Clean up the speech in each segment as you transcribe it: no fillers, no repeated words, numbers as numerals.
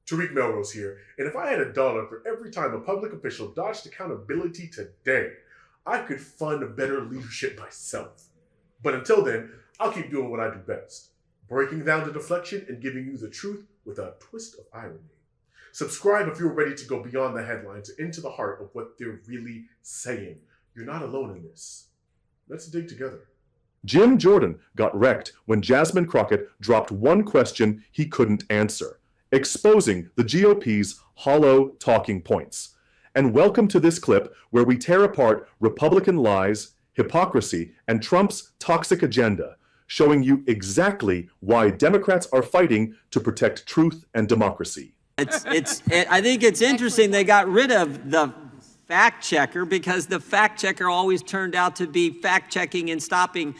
Tariq Melrose here, and if I had $1 for every time a public official dodged accountability today, I could fund better leadership myself. But until then, I'll keep doing what I do best, breaking down the deflection and giving you the truth with a twist of irony. Subscribe if you're ready to go beyond the headlines and into the heart of what they're really saying. You're not alone in this. Let's dig together. Jim Jordan got wrecked when Jasmine Crockett dropped one question he couldn't answer, exposing the GOP's hollow talking points. And welcome to this clip where we tear apart Republican lies, hypocrisy, and Trump's toxic agenda, showing you exactly why Democrats are fighting to protect truth and democracy. I think it's interesting they got rid of the fact checker because the fact checker always turned out to be fact checking and stopping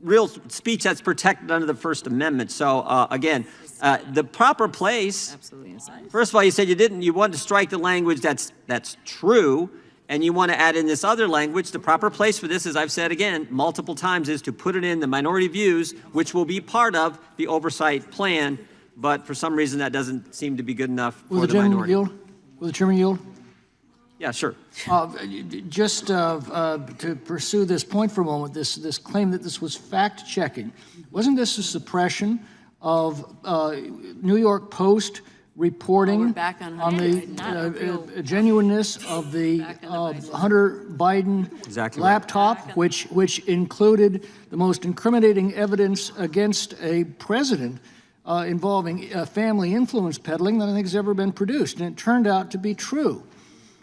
real speech that's protected under the First Amendment. So again, the proper place. Absolutely insane. First of all, you said you wanted to strike the language that's true, and you want to add in this other language. The proper place for this, as I've said again multiple times, is to put it in the minority views, which will be part of the oversight plan. But for some reason, that doesn't seem to be good enough for the minority. Will the chairman yield? Yeah, sure. Just to pursue this point for a moment, this claim that this was fact-checking, wasn't this a suppression of New York Post reporting on the genuineness of the Hunter Biden laptop, which included the most incriminating evidence against a president involving family influence peddling that I think has ever been produced, and it turned out to be true.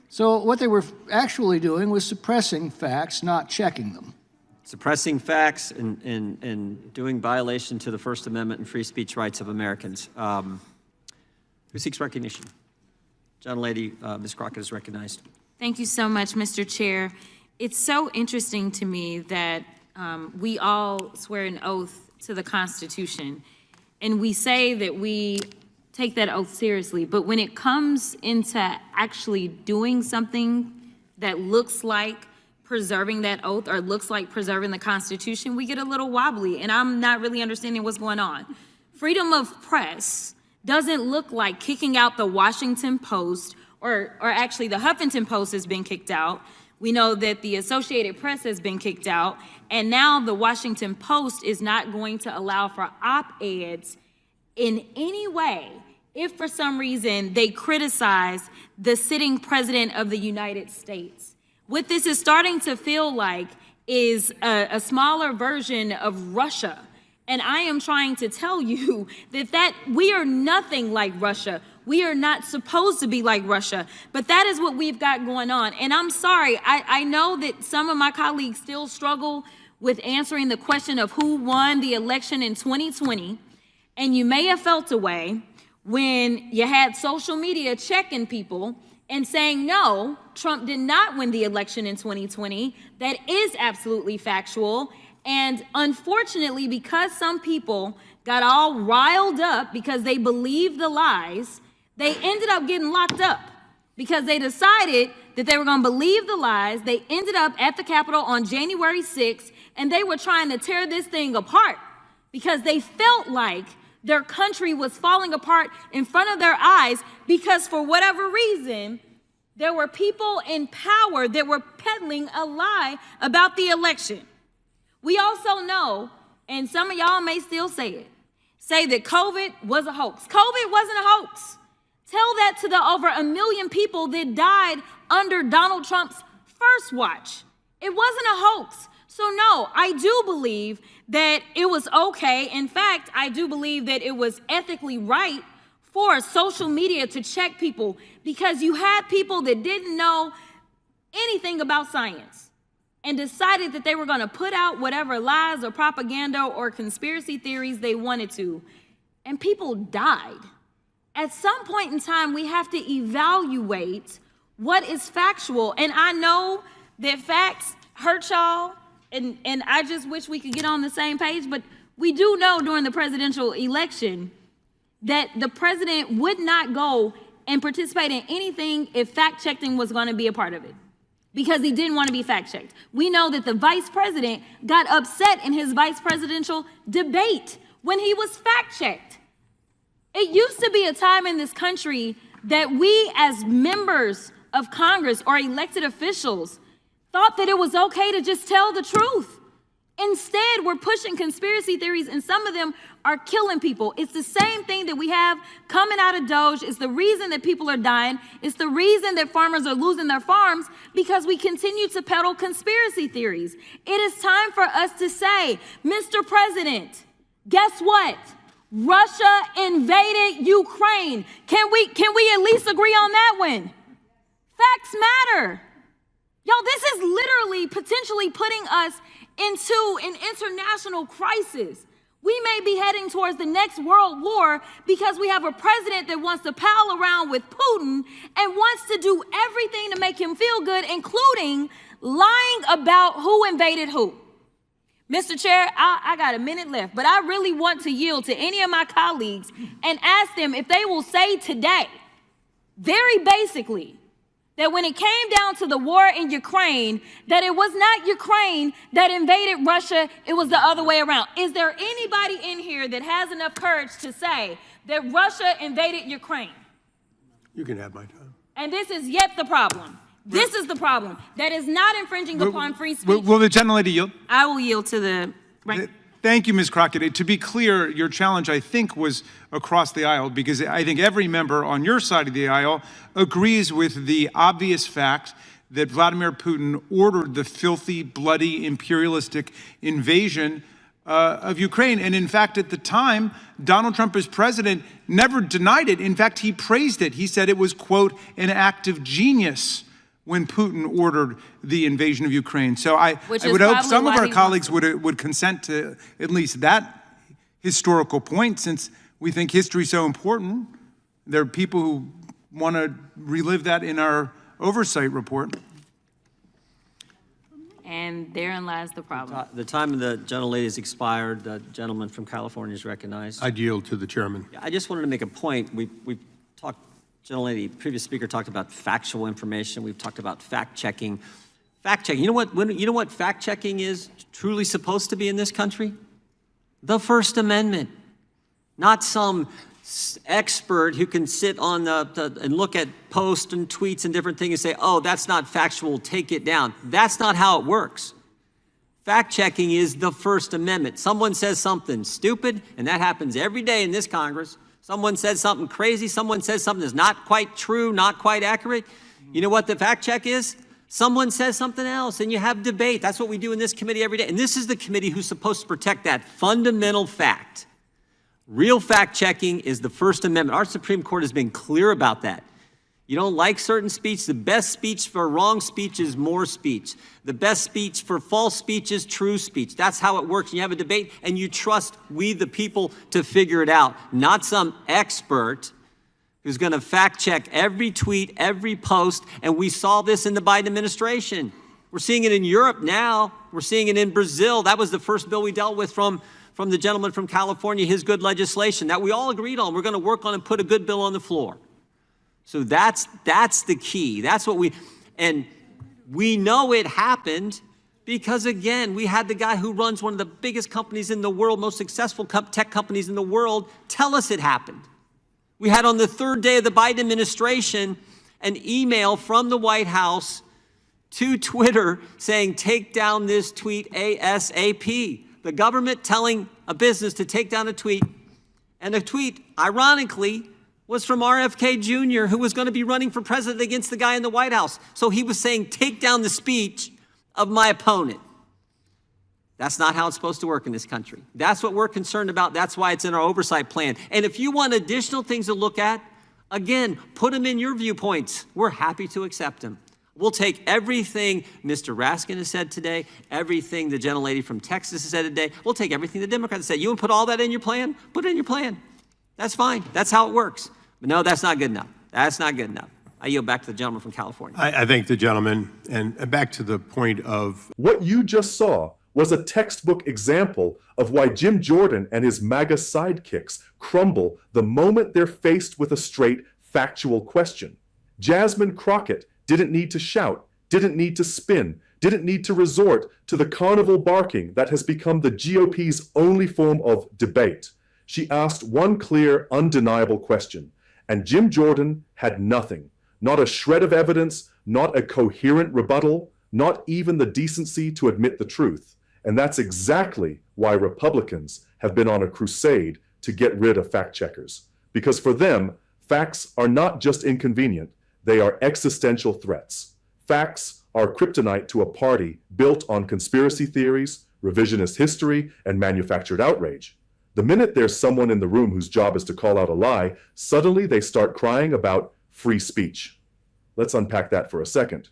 So what they were actually doing was suppressing facts, not checking them. Suppressing facts and doing violation to the First Amendment and free speech rights of Americans. Who seeks recognition? Gentlelady, Ms. Crockett is recognized. Thank you so much, Mr. Chair. It's so interesting to me that we all swear an oath to the Constitution, and we say that we take that oath seriously, but when it comes into actually doing something that looks like preserving that oath or looks like preserving the Constitution, we get a little wobbly, and I'm not really understanding what's going on. Freedom of press doesn't look like kicking out the Washington Post, or actually the Huffington Post has been kicked out. We know that the Associated Press has been kicked out, and now the Washington Post is not going to allow for op-eds in any way if for some reason they criticize the sitting president of the United States. What this is starting to feel like is a smaller version of Russia. And I am trying to tell you that we are nothing like Russia. We are not supposed to be like Russia, but that is what we've got going on. And I'm sorry, I know that some of my colleagues still struggle with answering the question of who won the election in 2020. And you may have felt a way when you had social media checking people and saying, no, Trump did not win the election in 2020. That is absolutely factual. And unfortunately, because some people got all riled up because they believed the lies, they ended up getting locked up because they decided that they were going to believe the lies. They ended up at the Capitol on January 6th, and they were trying to tear this thing apart because they felt like their country was falling apart in front of their eyes because for whatever reason, there were people in power that were peddling a lie about the election. We also know, and some of y'all may still say that COVID was a hoax. COVID wasn't a hoax. Tell that to the over 1 million people that died under Donald Trump's first watch. It wasn't a hoax. So no, I do believe that it was okay. In fact, I do believe that it was ethically right for social media to check people because you had people that didn't know anything about science and decided that they were going to put out whatever lies or propaganda or conspiracy theories they wanted to, and people died. At some point in time, we have to evaluate what is factual, and I know that facts hurt y'all, and I just wish we could get on the same page, but we do know during the presidential election that the president would not go and participate in anything if fact-checking was going to be a part of it, because he didn't want to be fact-checked. We know that the vice president got upset in his vice presidential debate when he was fact-checked. It used to be a time in this country that we as members of Congress or elected officials thought that it was okay to just tell the truth. Instead, we're pushing conspiracy theories, and some of them are killing people. It's the same thing that we have coming out of Doge. It's the reason that people are dying. It's the reason that farmers are losing their farms, because we continue to peddle conspiracy theories. It is time for us to say, Mr. President, guess what? Russia invaded Ukraine. Can we at least agree on that one? Facts matter. Y'all, this is literally potentially putting us into an international crisis. We may be heading towards the next world war because we have a president that wants to pal around with Putin and wants to do everything to make him feel good, including lying about who invaded who. Mr. Chair, I got a minute left, but I really want to yield to any of my colleagues and ask them if they will say today, very basically, that when it came down to the war in Ukraine, that it was not Ukraine that invaded Russia, it was the other way around. Is there anybody in here that has enough courage to say that Russia invaded Ukraine? You can have my time. And this is yet the problem. This is the problem. That is not infringing upon free speech. Will the gentlelady yield? I will yield to the right. Thank you, Ms. Crockett. To be clear, your challenge, I think, was across the aisle, because I think every member on your side of the aisle agrees with the obvious fact that Vladimir Putin ordered the filthy, bloody, imperialistic invasion of Ukraine. And in fact, at the time, Donald Trump as president never denied it. In fact, he praised it. He said it was, quote, an act of genius when Putin ordered the invasion of Ukraine. So I would hope some of our colleagues would consent to at least that historical point, since we think history is so important. There are people who want to relive that in our oversight report. And therein lies the problem. The time of the gentlelady has expired. The gentleman from California is recognized. I'd yield to the chairman. I just wanted to make a point. We talked, gentlelady, previous speaker talked about factual information. We've talked about fact-checking. Fact-checking. You know what fact-checking is truly supposed to be in this country? The First Amendment. Not some expert who can sit on and look at posts and tweets and different things and say, oh, that's not factual, take it down. That's not how it works. Fact-checking is the First Amendment. Someone says something stupid, and that happens every day in this Congress. Someone says something crazy. Someone says something that's not quite true, not quite accurate. You know what the fact check is? Someone says something else, and you have debate. That's what we do in this committee every day. And this is the committee who's supposed to protect that fundamental fact. Real fact-checking is the First Amendment. Our Supreme Court has been clear about that. You don't like certain speech, the best speech for wrong speech is more speech. The best speech for false speech is true speech. That's how it works. You have a debate, and you trust we, the people, to figure it out, not some expert who's going to fact-check every tweet, every post, and we saw this in the Biden administration. We're seeing it in Europe now. We're seeing it in Brazil. That was the first bill we dealt with from the gentleman from California, his good legislation that we all agreed on. We're going to work on and put a good bill on the floor. So that's the key. That's what and we know it happened because, again, we had the guy who runs one of the biggest companies in the world, most successful tech companies in the world, tell us it happened. We had on the third day of the Biden administration an email from the White House to Twitter saying, take down this tweet ASAP. The government telling a business to take down a tweet, and the tweet, ironically, was from RFK Jr., who was going to be running for president against the guy in the White House. So he was saying, take down the speech of my opponent. That's not how it's supposed to work in this country. That's what we're concerned about. That's why it's in our oversight plan. And if you want additional things to look at, again, put them in your viewpoints. We're happy to accept them. We'll take everything Mr. Raskin has said today, everything the gentlelady from Texas has said today. We'll take everything the Democrats said. You want to put all that in your plan? Put it in your plan. That's fine. That's how it works. But no, that's not good enough. That's not good enough. I yield back to the gentleman from California. I thank the gentleman. And back to the point of What you just saw was a textbook example of why Jim Jordan and his MAGA sidekicks crumble the moment they're faced with a straight, factual question. Jasmine Crockett didn't need to shout, didn't need to spin, didn't need to resort to the carnival barking that has become the GOP's only form of debate. She asked one clear, undeniable question, and Jim Jordan had nothing, not a shred of evidence, not a coherent rebuttal, not even the decency to admit the truth. And that's exactly why Republicans have been on a crusade to get rid of fact checkers. Because for them, facts are not just inconvenient, they are existential threats. Facts are kryptonite to a party built on conspiracy theories, revisionist history, and manufactured outrage. The minute there's someone in the room whose job is to call out a lie, suddenly they start crying about free speech. Let's unpack that for a second.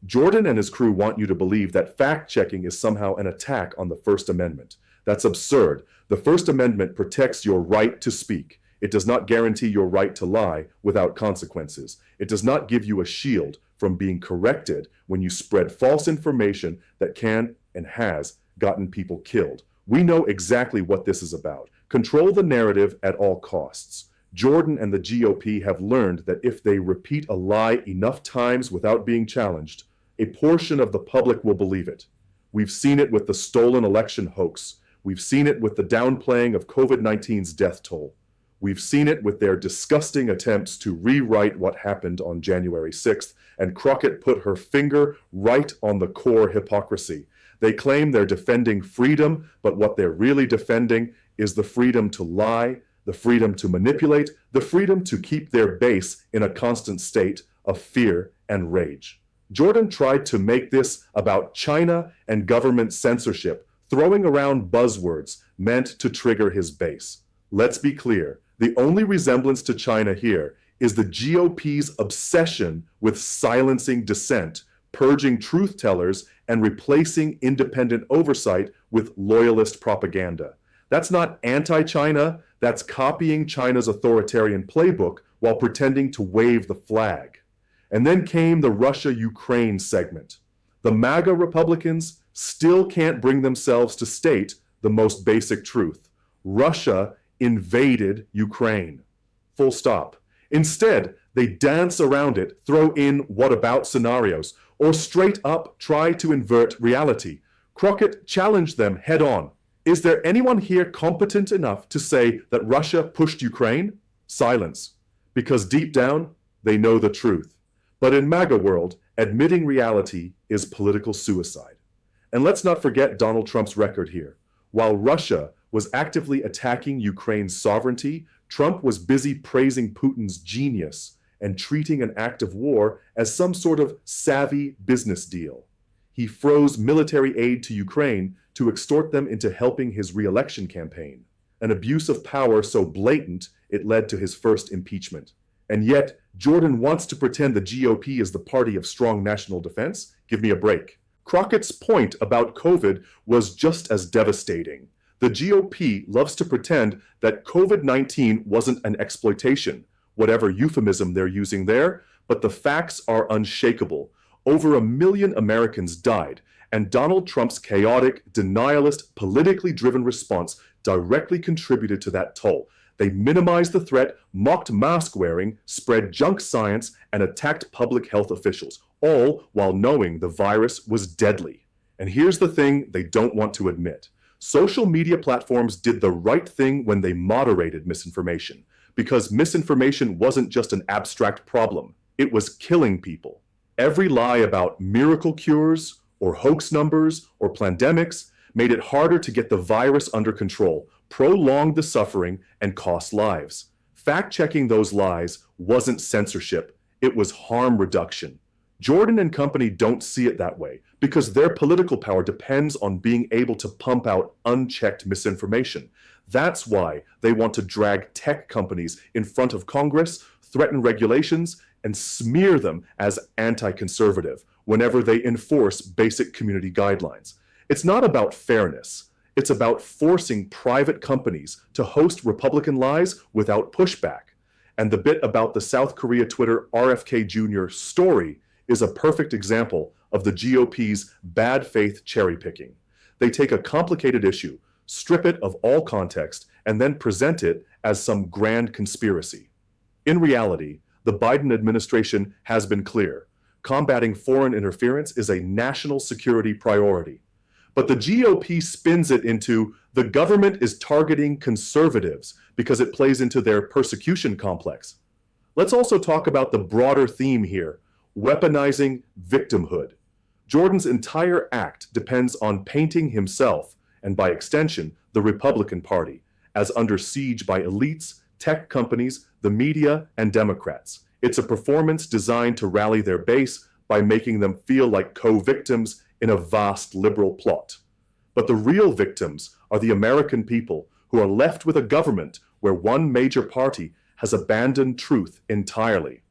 Jordan and his crew want you to believe that fact-checking is somehow an attack on the First Amendment. That's absurd. The First Amendment protects your right to speak. It does not guarantee your right to lie without consequences. It does not give you a shield from being corrected when you spread false information that can and has gotten people killed. We know exactly what this is about. Control the narrative at all costs. Jordan and the GOP have learned that if they repeat a lie enough times without being challenged, a portion of the public will believe it. We've seen it with the stolen election hoax. We've seen it with the downplaying of COVID-19's death toll. We've seen it with their disgusting attempts to rewrite what happened on January 6th, and Crockett put her finger right on the core hypocrisy. They claim they're defending freedom, but what they're really defending is the freedom to lie, the freedom to manipulate, the freedom to keep their base in a constant state of fear and rage. Jordan tried to make this about China and government censorship, throwing around buzzwords meant to trigger his base. Let's be clear, the only resemblance to China here is the GOP's obsession with silencing dissent, purging truth tellers, and replacing independent oversight with loyalist propaganda. That's not anti-China, that's copying China's authoritarian playbook while pretending to wave the flag. And then came the Russia-Ukraine segment. The MAGA Republicans still can't bring themselves to state the most basic truth. Russia invaded Ukraine. Full stop. Instead, they dance around it, throw in what about scenarios, or straight up try to invert reality. Crockett challenged them head on. Is there anyone here competent enough to say that Russia pushed Ukraine? Silence. Because deep down, they know the truth. But in MAGA world, admitting reality is political suicide. And let's not forget Donald Trump's record here. While Russia was actively attacking Ukraine's sovereignty, Trump was busy praising Putin's genius and treating an act of war as some sort of savvy business deal. He froze military aid to Ukraine to extort them into helping his re-election campaign, an abuse of power so blatant it led to his first impeachment. And yet, Jordan wants to pretend the GOP is the party of strong national defense? Give me a break. Crockett's point about COVID was just as devastating. The GOP loves to pretend that COVID-19 wasn't an exploitation, whatever euphemism they're using there, but the facts are unshakable. Over 1 million Americans died, and Donald Trump's chaotic, denialist, politically driven response directly contributed to that toll. They minimized the threat, mocked mask wearing, spread junk science, and attacked public health officials, all while knowing the virus was deadly. And here's the thing they don't want to admit. Social media platforms did the right thing when they moderated misinformation, because misinformation wasn't just an abstract problem, it was killing people. Every lie about miracle cures, or hoax numbers, or pandemics made it harder to get the virus under control, prolonged the suffering, and cost lives. Fact-checking those lies wasn't censorship, it was harm reduction. Jordan and company don't see it that way because their political power depends on being able to pump out unchecked misinformation. That's why they want to drag tech companies in front of Congress, threaten regulations, and smear them as anti-conservative whenever they enforce basic community guidelines. It's not about fairness. It's about forcing private companies to host Republican lies without pushback. And the bit about the South Korea Twitter RFK Jr. story is a perfect example of the GOP's bad faith cherry picking. They take a complicated issue, strip it of all context, and then present it as some grand conspiracy. In reality, the Biden administration has been clear. Combating foreign interference is a national security priority. But the GOP spins it into the government is targeting conservatives because it plays into their persecution complex. Let's also talk about the broader theme here, weaponizing victimhood. Jordan's entire act depends on painting himself, and by extension, the Republican Party, as under siege by elites, tech companies, the media, and Democrats. It's a performance designed to rally their base by making them feel like co-victims in a vast liberal plot. But the real victims are the American people who are left with a government where one major party has abandoned truth entirely.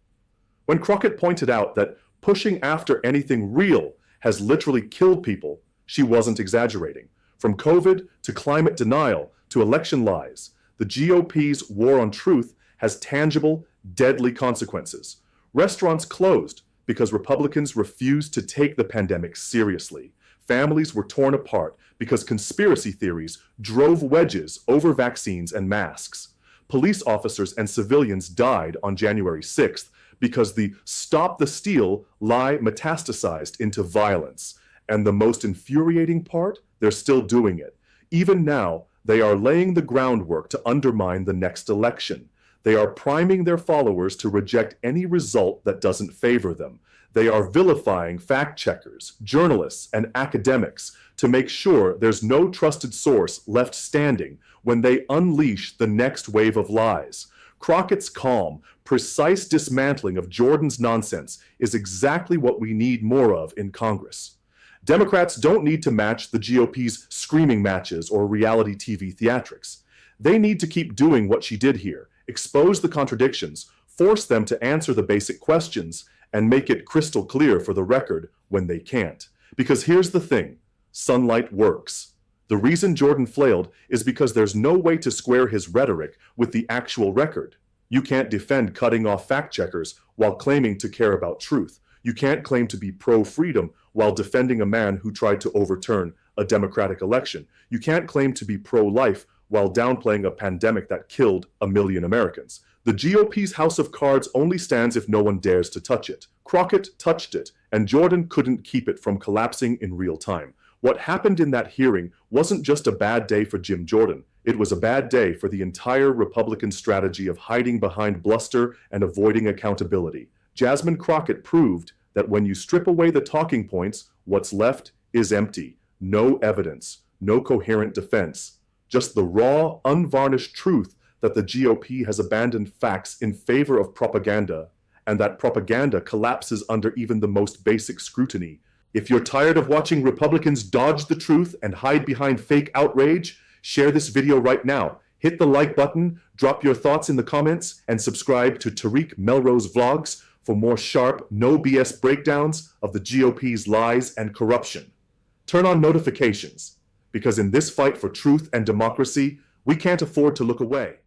When Crockett pointed out that pushing after anything real has literally killed people, she wasn't exaggerating. From COVID to climate denial to election lies, the GOP's war on truth has tangible, deadly consequences. Restaurants closed because Republicans refused to take the pandemic seriously. Families were torn apart because conspiracy theories drove wedges over vaccines and masks. Police officers and civilians died on January 6th because the Stop the Steal lie metastasized into violence. And the most infuriating part, they're still doing it. Even now, they are laying the groundwork to undermine the next election. They are priming their followers to reject any result that doesn't favor them. They are vilifying fact-checkers, journalists, and academics to make sure there's no trusted source left standing when they unleash the next wave of lies. Crockett's calm, precise dismantling of Jordan's nonsense is exactly what we need more of in Congress. Democrats don't need to match the GOP's screaming matches or reality TV theatrics. They need to keep doing what she did here, expose the contradictions, force them to answer the basic questions, and make it crystal clear for the record when they can't. Because here's the thing, sunlight works. The reason Jordan flailed is because there's no way to square his rhetoric with the actual record. You can't defend cutting off fact-checkers while claiming to care about truth. You can't claim to be pro-freedom while defending a man who tried to overturn a democratic election. You can't claim to be pro-life while downplaying a pandemic that killed 1 million Americans. The GOP's house of cards only stands if no one dares to touch it. Crockett touched it, and Jordan couldn't keep it from collapsing in real time. What happened in that hearing wasn't just a bad day for Jim Jordan. It was a bad day for the entire Republican strategy of hiding behind bluster and avoiding accountability. Jasmine Crockett proved that when you strip away the talking points, what's left is empty. No evidence, no coherent defense. Just the raw, unvarnished truth that the GOP has abandoned facts in favor of propaganda, and that propaganda collapses under even the most basic scrutiny. If you're tired of watching Republicans dodge the truth and hide behind fake outrage, share this video right now. Hit the like button, drop your thoughts in the comments, and subscribe to Tariq Melrose Vlogs for more sharp, no BS breakdowns of the GOP's lies and corruption. Turn on notifications, because in this fight for truth and democracy, we can't afford to look away.